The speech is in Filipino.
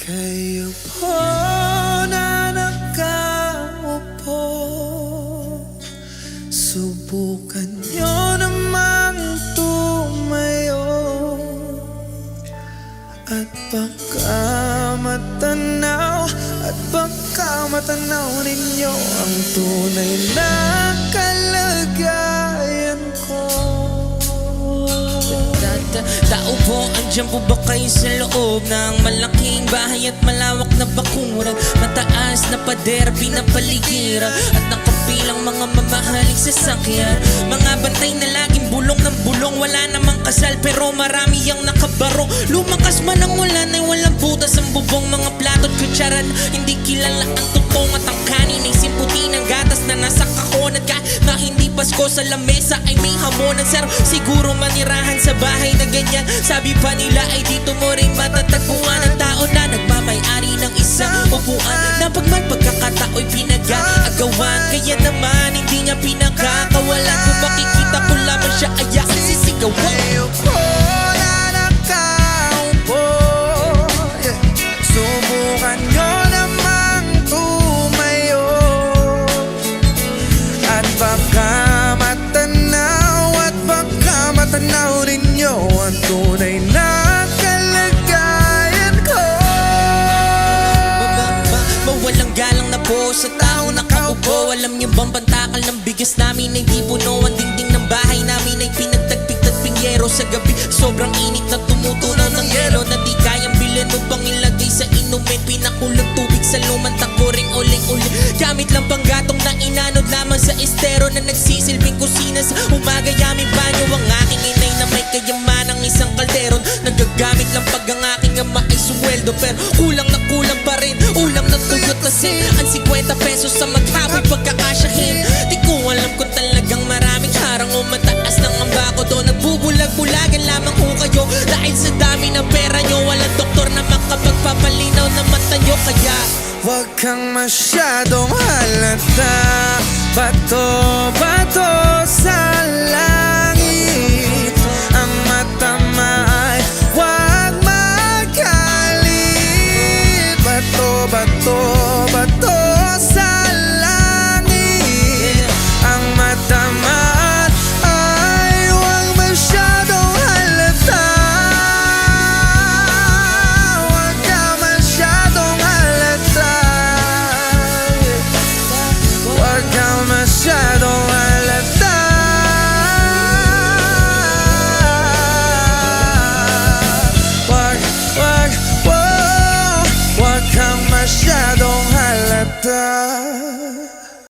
Kayo po na nakaupo, subukan nyo namang tumayo, at baka matanaw ninyo ang tunay na kalagayan ko. Tao po, andyan po ba kayo sa loob ng malaking bahay at malawak na bakuran? Mataas na pader, pinapaligiran at nakapilang mga mamahaling sasakyan. Mga bantay na laging bulong ng bulong, wala namang kasal pero marami ang nakabaro. Lumakas man ang ulan ay walang butas ang bubong. Mga plato't kutsaran, hindi kilala ang tutong at ang kanin ay simputi ng gatas na nasa kahonan. Kahit na hindi Pasko sa lamesa ay may hamonan. Sir, siguro manirahan sa bahay na ganyan. Sabi pa nila ay dito mo rin matatagpuan ang tao na nagmamay-ari ng isang upuan na pag may pagkakatao'y pinag-aagawan. Kaya naman hindi niya pinagkakawalan. Kung makikita ko lamang siya ay aking sisigawan. Kayo po na nakaupo, subukan nyo namang tumayo, at baka matanaw ninyo ang tunay na kalagayan ko. Mawalang galang na po sa tao nakaupo. Alam niyo bang bantakal ng bigas namin ay di puno? Ang dingding ng bahay namin ay pinagtagpig-tagping yero sa gabi. Sobrang init na tumutunaw ng yelo na di kayang bilhin upang ilagay sa inumin. Pinakulong tubig sa lumang takuring uling-uling. Gamit lang panggatong na inanod lamang sa estero na nagsisilbing kusina sa umaga yaming banyo. Ang aking inay na may kayamanang isang kalderon, nagagamit lang pag ang aking ama ay sumweldo. Pero kulang na kulang pa rin, ulam na tuyot kasi ang 50 pesos sa maghaboy pagkakasyahin. Di ko alam kung talagang maraming harang o mataas ng amba ko doon. Nagbubulag-bulagan lamang ho kayo dahil sa dami ng pera nyo. Walang doktor na makapagpapalinaw na mata nyo. Kaya huwag kang masyadong halata, bato-bato sa langit. Ang mata ay huwag magalit, bato-bato, bato sa langit. Ang mata ay huwag masyadong halata, huwag kang masyadong halata, huwag kang masyadong halata. Huwag kang masyadong halata.